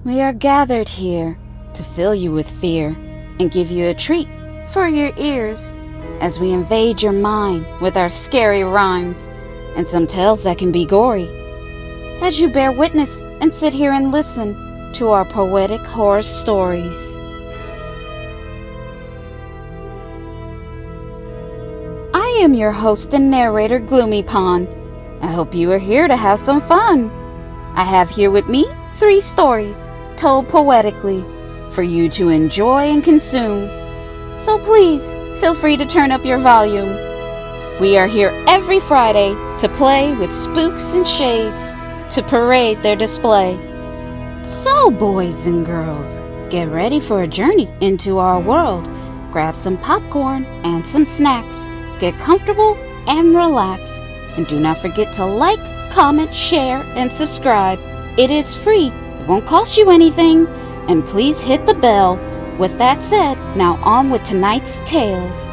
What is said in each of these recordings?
We are gathered here to fill you with fear and give you a treat for your ears as we invade your mind with our scary rhymes and some tales that can be gory. As you bear witness and sit here and listen to our poetic horror stories. I am your host and narrator, Gloom-Pan. I hope you are here to have some fun. I have here with me 3 stories told poetically for you to enjoy and consume. So please feel free to turn up your volume. We are here every Friday to play with spooks and shades to parade their display. So boys and girls, get ready for a journey into our world. Grab some popcorn and some snacks. Get comfortable and relax. And do not forget to like, comment, share, and subscribe. It is free. It won't cost you anything. And please hit the bell. With that said, now on with tonight's tales.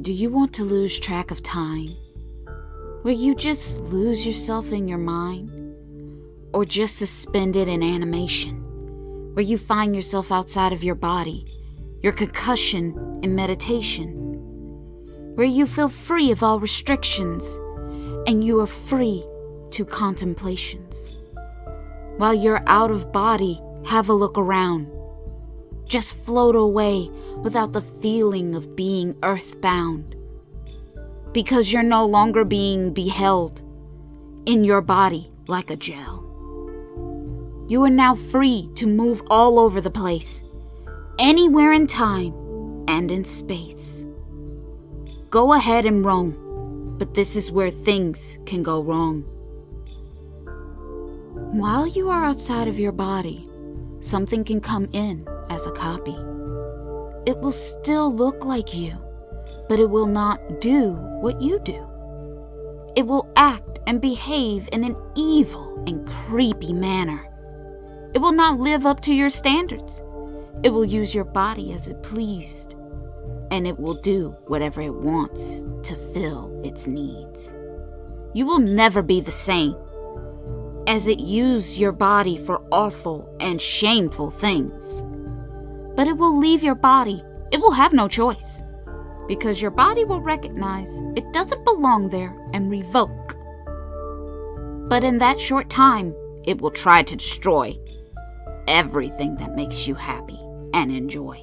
Do you want to lose track of time? Where you just lose yourself in your mind? Or just suspended in animation? Where you find yourself outside of your body, your concussion in meditation? Where you feel free of all restrictions and you are free to contemplations? While you're out of body, have a look around. Just float away without the feeling of being earthbound. Because you're no longer being beheld in your body like a gel. You are now free to move all over the place, anywhere in time and in space. Go ahead and roam, but this is where things can go wrong. While you are outside of your body, something can come in as a copy. It will still look like you, but it will not do what you do. It will act and behave in an evil and creepy manner. It will not live up to your standards. It will use your body as it pleased, and it will do whatever it wants to fill its needs. You will never be the same, as it uses your body for awful and shameful things. But it will leave your body. It will have no choice, because your body will recognize it doesn't belong there and revoke. But in that short time, it will try to destroy everything that makes you happy and enjoy.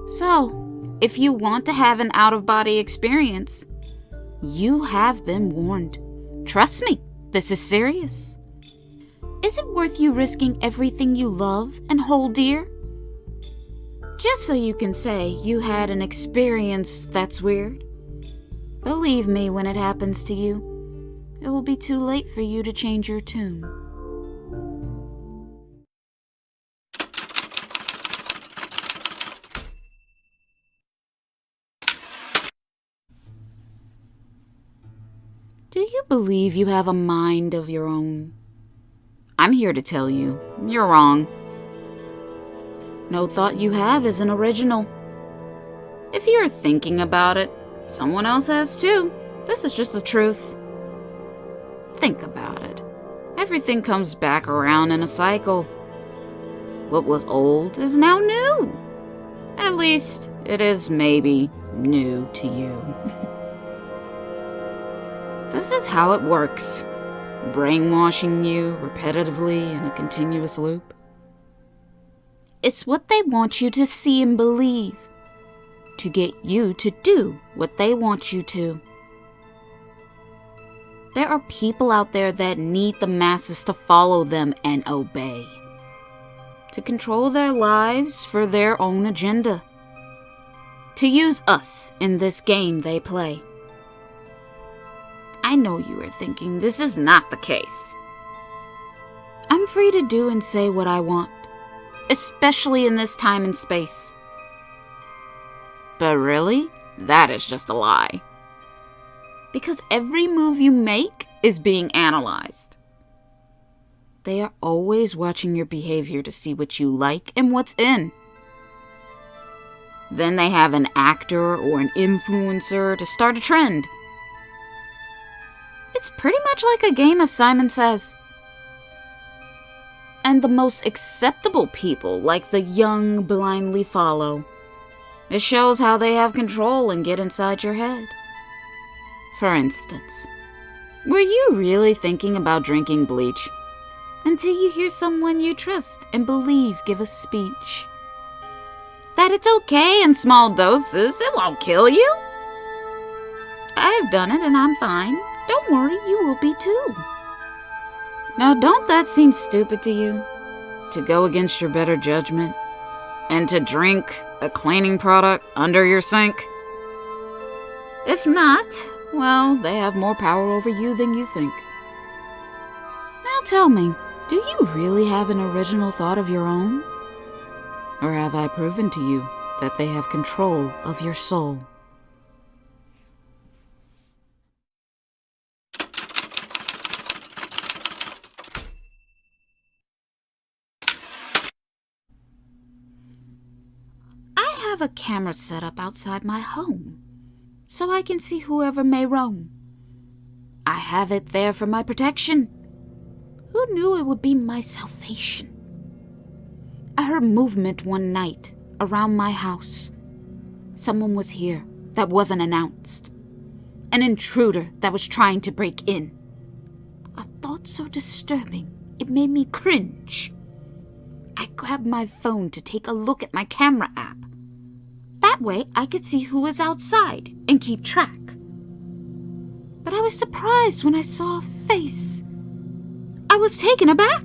So, if you want to have an out-of-body experience, you have been warned. Trust me, this is serious. Is it worth you risking everything you love and hold dear? Just so you can say you had an experience that's weird? Believe me, when it happens to you, it will be too late for you to change your tune. Do you believe you have a mind of your own? I'm here to tell you, you're wrong. No thought you have is an original. If you're thinking about it, someone else has too. This is just the truth. Think about it. Everything comes back around in a cycle. What was old is now new. At least, it is maybe new to you. This is how it works. Brainwashing you repetitively in a continuous loop. It's what they want you to see and believe, to get you to do what they want you to. There are people out there that need the masses to follow them and obey, to control their lives for their own agenda, to use us in this game they play. I know you are thinking this is not the case. I'm free to do and say what I want, especially in this time and space. But really, that is just a lie. Because every move you make is being analyzed. They are always watching your behavior to see what you like and what's in. Then they have an actor or an influencer to start a trend. It's pretty much like a game of Simon Says. And the most acceptable people, like the young, blindly follow. It shows how they have control and get inside your head. For instance, were you really thinking about drinking bleach until you hear someone you trust and believe give a speech? That it's okay in small doses, it won't kill you. I've done it and I'm fine. Don't worry, you will be too. Now, don't that seem stupid to you? To go against your better judgment? And to drink a cleaning product under your sink? If not, well, they have more power over you than you think. Now tell me, do you really have an original thought of your own? Or have I proven to you that they have control of your soul? I have a camera set up outside my home, so I can see whoever may roam. I have it there for my protection. Who knew it would be my salvation? I heard movement one night around my house. Someone was here that wasn't announced. An intruder that was trying to break in. A thought so disturbing, it made me cringe. I grabbed my phone to take a look at my camera app. That way I could see who was outside and keep track. But I was surprised when I saw a face. I was taken aback.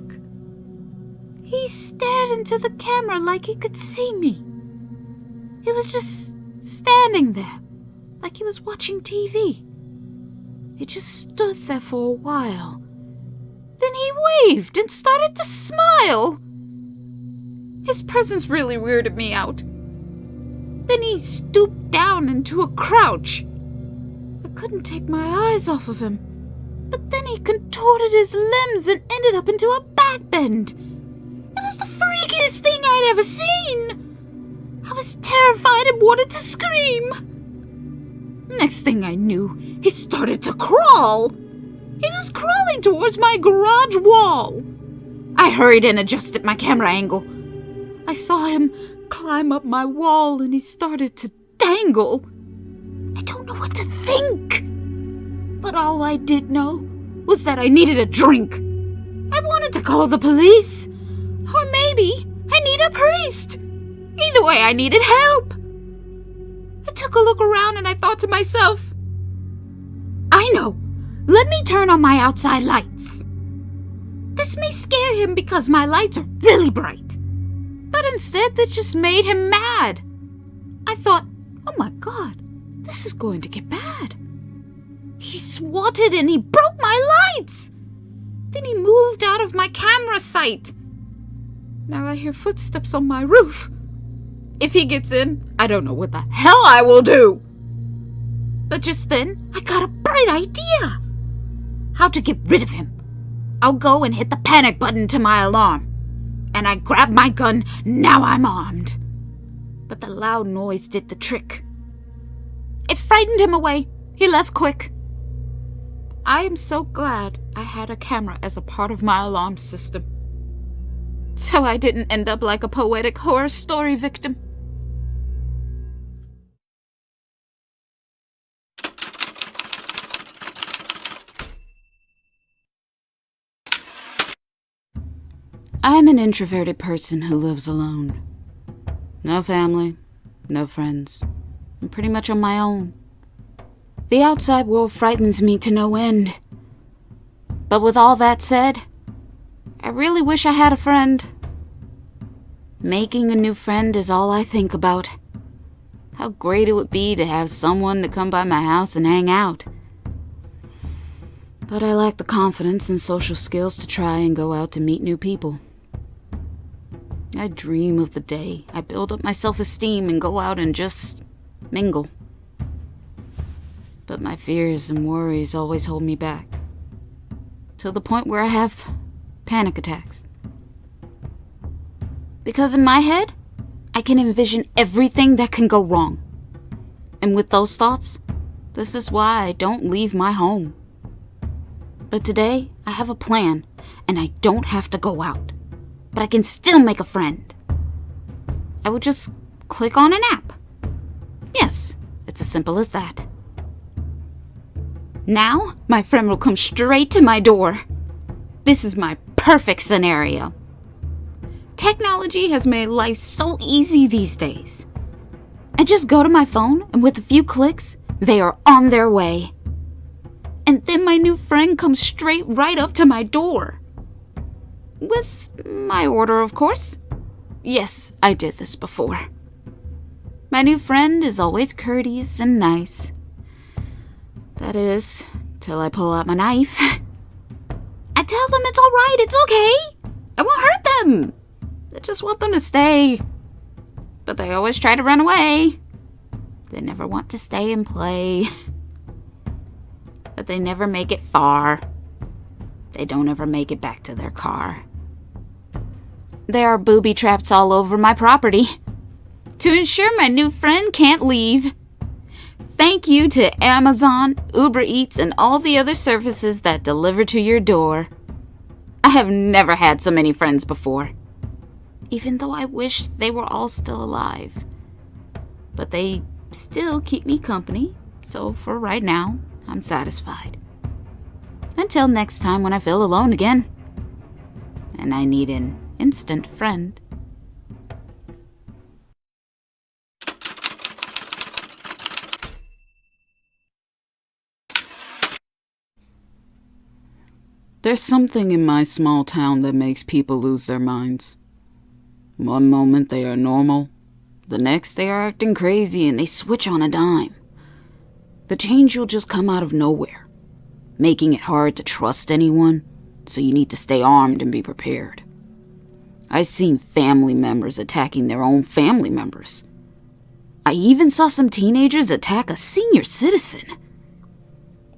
He stared into the camera like he could see me. He was just standing there, like he was watching TV. He just stood there for a while. Then he waved and started to smile. His presence really weirded me out. Then he stooped down into a crouch. I couldn't take my eyes off of him. But then he contorted his limbs and ended up into a backbend. It was the freakiest thing I'd ever seen. I was terrified and wanted to scream. Next thing I knew, he started to crawl. He was crawling towards my garage wall. I hurried and adjusted my camera angle. I saw him climb up my wall and he started to dangle. I don't know what to think. But all I did know was that I needed a drink. I wanted to call the police. Or maybe I need a priest. Either way, I needed help. I took a look around and I thought to myself, I know. Let me turn on my outside lights. This may scare him because my lights are really bright. But instead, that just made him mad. I thought, oh my God, this is going to get bad. He swatted and he broke my lights. Then he moved out of my camera sight. Now I hear footsteps on my roof. If he gets in, I don't know what the hell I will do. But just then, I got a bright idea. How to get rid of him. I'll go and hit the panic button to my alarm. And I grabbed my gun. Now I'm armed. But the loud noise did the trick. It frightened him away. He left quick. I am so glad I had a camera as a part of my alarm system. So I didn't end up like a poetic horror story victim. I'm an introverted person who lives alone. No family, no friends. I'm pretty much on my own. The outside world frightens me to no end. But with all that said, I really wish I had a friend. Making a new friend is all I think about. How great it would be to have someone to come by my house and hang out. But I lack the confidence and social skills to try and go out to meet new people. I dream of the day I build up my self-esteem and go out and just mingle. But my fears and worries always hold me back. To the point where I have panic attacks. Because in my head, I can envision everything that can go wrong. And with those thoughts, this is why I don't leave my home. But today, I have a plan, and I don't have to go out. But I can still make a friend. I would just click on an app. Yes, it's as simple as that. Now, my friend will come straight to my door. This is my perfect scenario. Technology has made life so easy these days. I just go to my phone, and with a few clicks, they are on their way. And then my new friend comes straight right up to my door. With my order, of course. Yes, I did this before. My new friend is always courteous and nice. That is, till I pull out my knife. I tell them it's alright, it's okay. I won't hurt them. I just want them to stay. But they always try to run away. They never want to stay and play. But they never make it far. They don't ever make it back to their car. There are booby traps all over my property to ensure my new friend can't leave. Thank you to Amazon, Uber Eats, and all the other services that deliver to your door. I have never had so many friends before, even though I wish they were all still alive. But they still keep me company, so for right now, I'm satisfied. Until next time when I feel alone again, and I need an instant friend. There's something in my small town that makes people lose their minds. One moment they are normal, the next they are acting crazy and they switch on a dime. The change will just come out of nowhere, making it hard to trust anyone, so you need to stay armed and be prepared. I've seen family members attacking their own family members. I even saw some teenagers attack a senior citizen.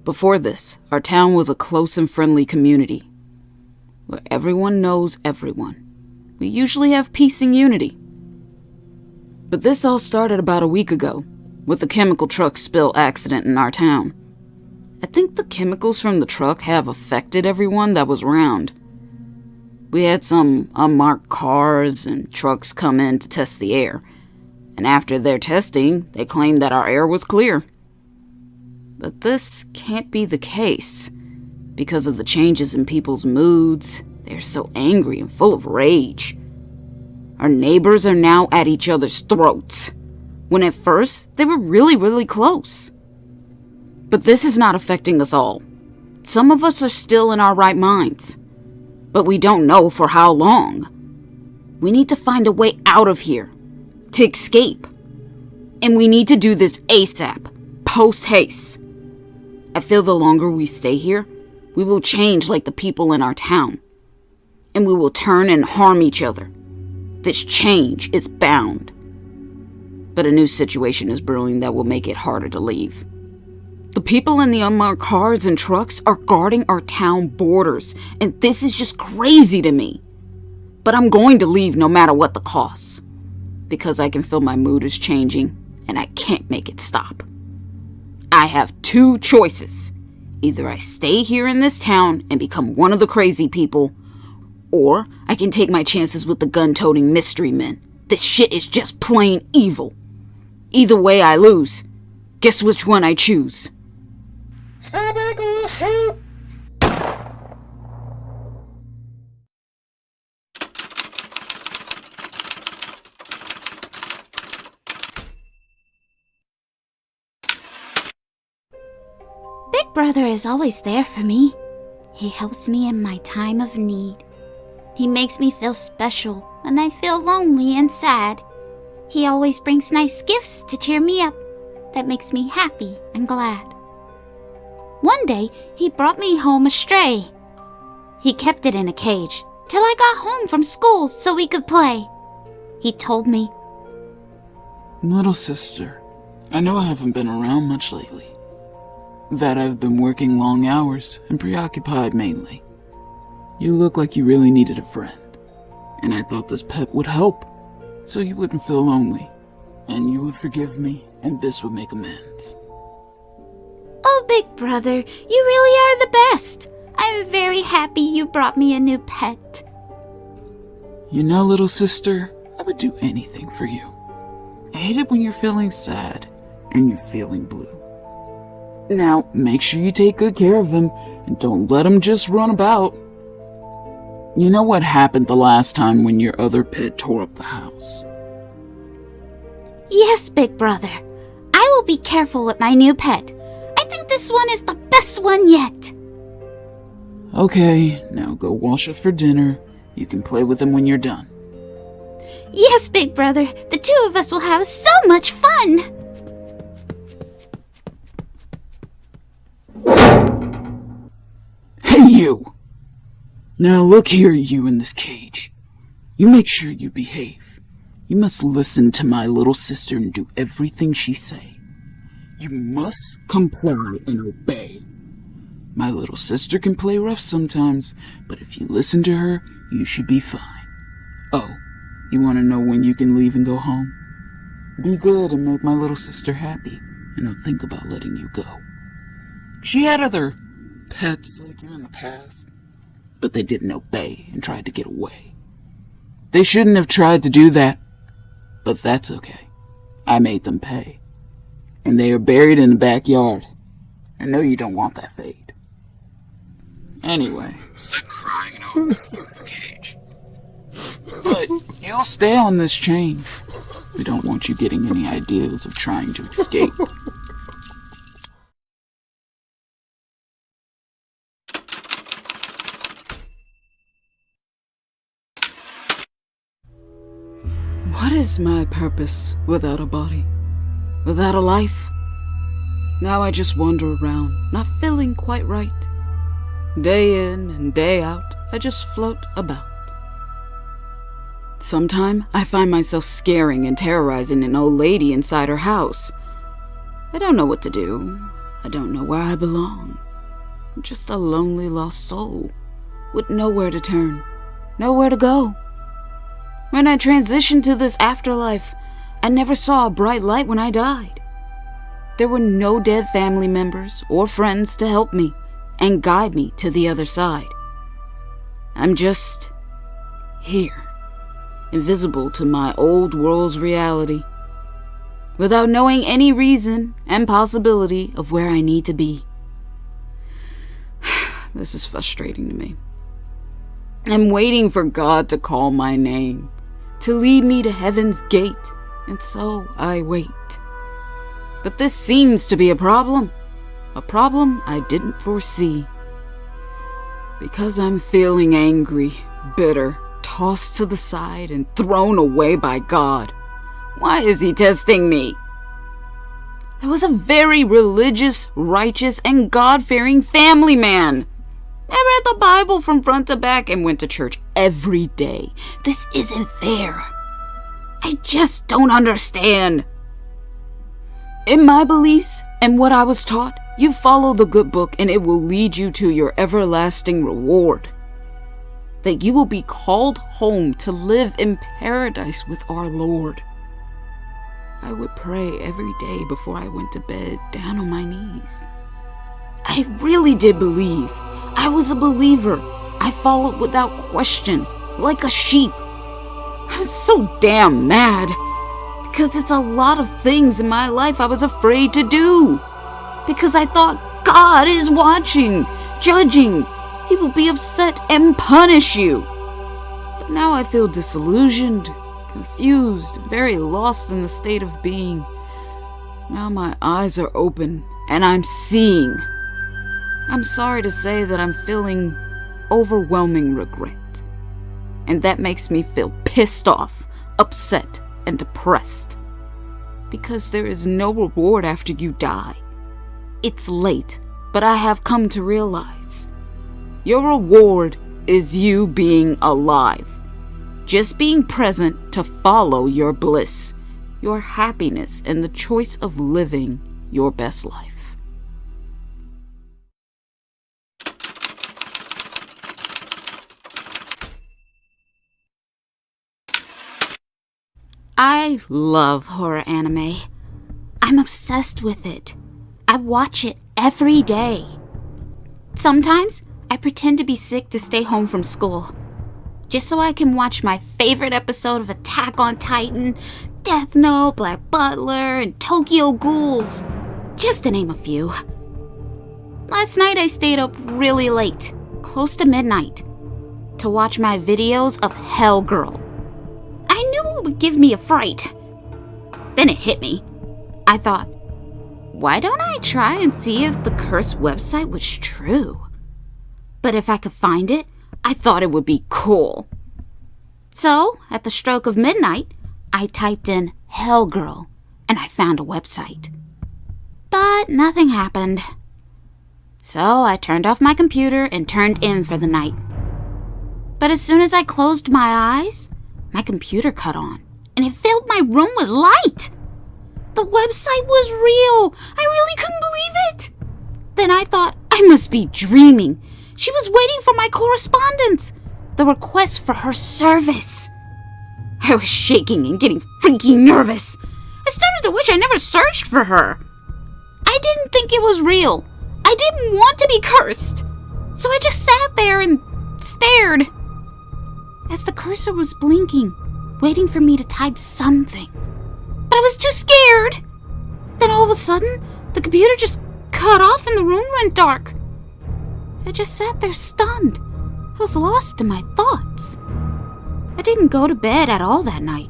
Before this, our town was a close and friendly community, where everyone knows everyone. We usually have peace and unity. But this all started about a week ago, with the chemical truck spill accident in our town. I think the chemicals from the truck have affected everyone that was around. We had some unmarked cars and trucks come in to test the air, and after their testing, they claimed that our air was clear. But this can't be the case. Because of the changes in people's moods, they're so angry and full of rage. Our neighbors are now at each other's throats, when at first they were really close. But this is not affecting us all. Some of us are still in our right minds, but we don't know for how long. We need to find a way out of here, to escape. And we need to do this ASAP, post-haste. I feel the longer we stay here, we will change like the people in our town. And we will turn and harm each other. This change is bound. But a new situation is brewing that will make it harder to leave. The people in the unmarked cars and trucks are guarding our town borders, and this is just crazy to me. But I'm going to leave no matter what the cost, because I can feel my mood is changing, and I can't make it stop. I have two choices. Either I stay here in this town and become one of the crazy people, or I can take my chances with the gun-toting mystery men. This shit is just plain evil. Either way I lose. Guess which one I choose? Stop it, go shoot! Big Brother is always there for me. He helps me in my time of need. He makes me feel special when I feel lonely and sad. He always brings nice gifts to cheer me up that makes me happy and glad. One day, he brought me home a stray. He kept it in a cage till I got home from school so we could play. He told me, "Little sister, I know I haven't been around much lately. That I've been working long hours and preoccupied mainly. You look like you really needed a friend, and I thought this pet would help, so you wouldn't feel lonely, and you would forgive me, and this would make amends. Oh, big brother, you really are the best. I'm very happy you brought me a new pet. You know, little sister, I would do anything for you. I hate it when you're feeling sad and you're feeling blue. Now, make sure you take good care of them and don't let them just run about. You know what happened the last time when your other pet tore up the house? Yes, big brother. I will be careful with my new pet. I think this one is the best one yet. Okay, now go wash up for dinner. You can play with them when you're done. Yes, big brother. The two of us will have so much fun. Hey, you! Now look here, you in this cage. You make sure you behave. You must listen to my little sister and do everything she say. You must comply and obey. My little sister can play rough sometimes, but if you listen to her, you should be fine. Oh, you want to know when you can leave and go home? Be good and make my little sister happy, and I'll think about letting you go. She had other pets like you in the past, but they didn't obey and tried to get away. They shouldn't have tried to do that, but that's okay. I made them pay. And they are buried in the backyard. I know you don't want that fate. Anyway, stop crying and open the cage. But you'll stay on this chain. We don't want you getting any ideas of trying to escape. What is my purpose without a body? Without a life? Now I just wander around, not feeling quite right. Day in and day out, I just float about. Sometime I find myself scaring and terrorizing an old lady inside her house. I don't know what to do. I don't know where I belong. I'm just a lonely lost soul with nowhere to turn, nowhere to go. When I transitioned to this afterlife, I never saw a bright light when I died. There were no dead family members or friends to help me and guide me to the other side. I'm just here, invisible to my old world's reality, without knowing any reason and possibility of where I need to be. This is frustrating to me. I'm waiting for God to call my name, to lead me to heaven's gate, and so I wait. But this seems to be a problem I didn't foresee. Because I'm feeling angry, bitter, tossed to the side, and thrown away by God. Why is he testing me? I was a very religious, righteous, and God-fearing family man. I read the Bible from front to back and went to church every day. This isn't fair. I just don't understand. In my beliefs and what I was taught, you follow the good book and it will lead you to your everlasting reward. That you will be called home to live in paradise with our Lord. I would pray every day before I went to bed, down on my knees. I really did believe. I was a believer. I followed without question, like a sheep. I was so damn mad, because it's a lot of things in my life I was afraid to do. Because I thought God is watching, judging. He will be upset and punish you. But now I feel disillusioned, confused, very lost in the state of being. Now my eyes are open and I'm seeing. I'm sorry to say that I'm feeling overwhelming regret. And that makes me feel pissed off, upset, and depressed. Because there is no reward after you die. It's late, but I have come to realize your reward is you being alive. Just being present to follow your bliss, your happiness, and the choice of living your best life. I love horror anime. I'm obsessed with it. I watch it every day. Sometimes I pretend to be sick to stay home from school, just so I can watch my favorite episode of Attack on Titan, Death Note, Black Butler, and Tokyo Ghouls, just to name a few. Last night I stayed up really late, close to midnight, to watch my videos of Hell Girl. I knew it would give me a fright. Then it hit me. I thought, why don't I try and see if the cursed website was true? But if I could find it, I thought it would be cool. So, at the stroke of midnight, I typed in Hell Girl and I found a website. But nothing happened. So I turned off my computer and turned in for the night. But as soon as I closed my eyes, my computer cut on and it filled my room with light. The website was real. I really couldn't believe it. Then I thought I must be dreaming. She was waiting for my correspondence, the request for her service. I was shaking and getting freaking nervous. I started to wish I never searched for her. I didn't think it was real. I didn't want to be cursed. So I just sat there and stared. As the cursor was blinking, waiting for me to type something. But I was too scared. Then all of a sudden, the computer just cut off and the room went dark. I just sat there stunned. I was lost in my thoughts. I didn't go to bed at all that night.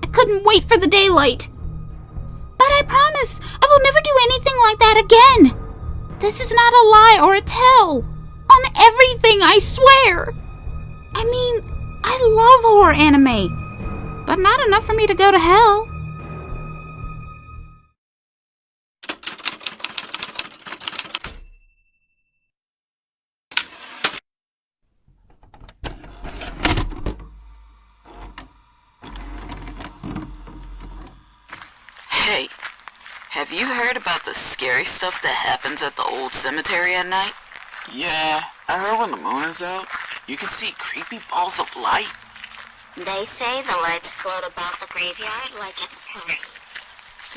I couldn't wait for the daylight. But I promise I will never do anything like that again. This is not a lie or a tell. On everything, I swear. I mean, I love horror anime, but not enough for me to go to hell. Hey, have you heard about the scary stuff that happens at the old cemetery at night? Yeah, I heard when the moon is out, you can see creepy balls of light. They say the lights float about the graveyard like it's a party.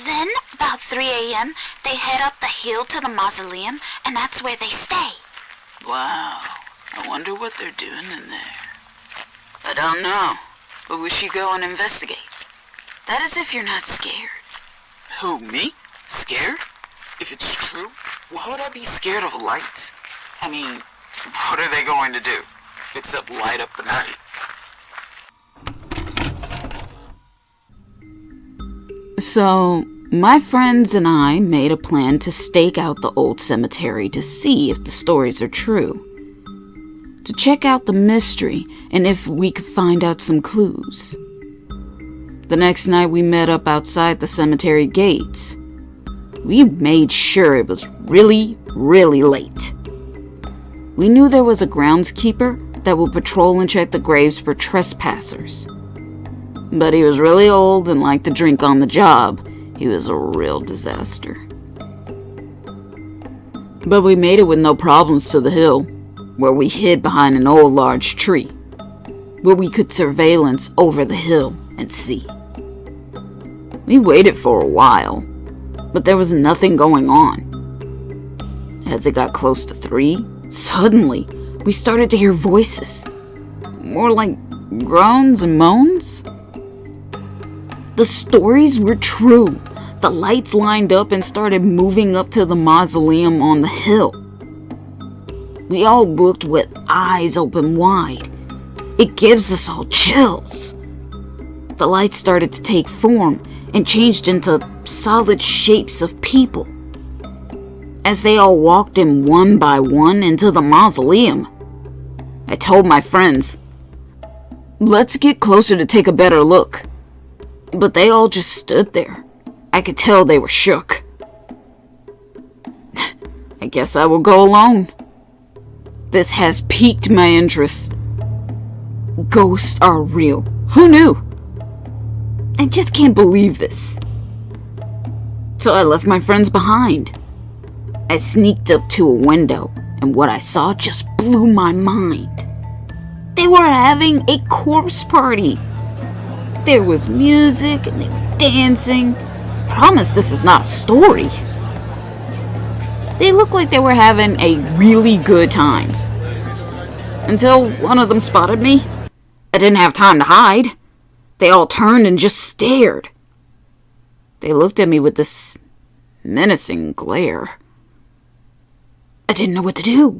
Then, about 3 a.m., they head up the hill to the mausoleum, and that's where they stay. Wow, I wonder what they're doing in there. I don't know, but we should go and investigate. That is if you're not scared. Who, me? Scared? If it's true, why would I be scared of lights? I mean, what are they going to do? Except light up the night. So, my friends and I made a plan to stake out the old cemetery to see if the stories are true. To check out the mystery and if we could find out some clues. The next night we met up outside the cemetery gates. We made sure it was really, really late. We knew there was a groundskeeper that would patrol and check the graves for trespassers. But he was really old and liked to drink on the job. He was a real disaster. But we made it with no problems to the hill, where we hid behind an old large tree, where we could surveillance over the hill and see. We waited for a while, but there was nothing going on. As it got close to 3, suddenly we started to hear voices, more like groans and moans. The stories were true. The lights lined up and started moving up to the mausoleum on the hill. We all looked with eyes open wide. It gives us all chills. The lights started to take form and changed into solid shapes of people. As they all walked in one by one into the mausoleum, I told my friends, let's get closer to take a better look. But they all just stood there. I could tell they were shook. I guess I will go alone. This has piqued my interest. Ghosts are real. Who knew? I just can't believe this. So I left my friends behind. I sneaked up to a window, and what I saw just blew my mind. They were having a corpse party. There was music and they were dancing. Promise this is not a story. They looked like they were having a really good time. Until one of them spotted me. I didn't have time to hide. They all turned and just stared. They looked at me with this menacing glare. I didn't know what to do.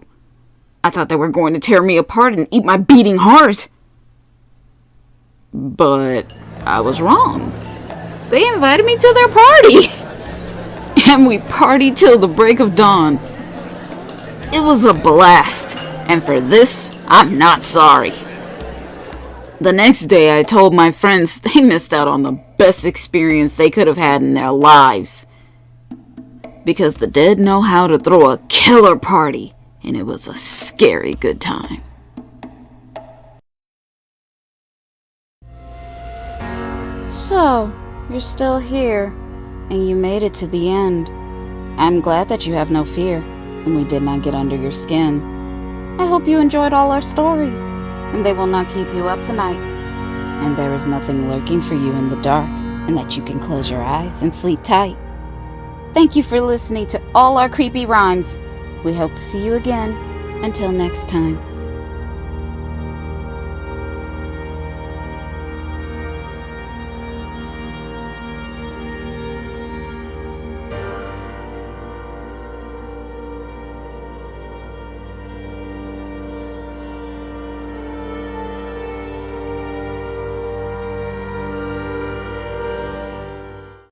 I thought they were going to tear me apart and eat my beating heart. But I was wrong. They invited me to their party. And we partied till the break of dawn. It was a blast. And for this, I'm not sorry. The next day, I told my friends they missed out on the best experience they could have had in their lives. Because the dead know how to throw a killer party, and it was a scary good time. So, you're still here, and you made it to the end. I'm glad that you have no fear, and we did not get under your skin. I hope you enjoyed all our stories, and they will not keep you up tonight. And there is nothing lurking for you in the dark, and that you can close your eyes and sleep tight. Thank you for listening to all our creepy rhymes. We hope to see you again. Until next time.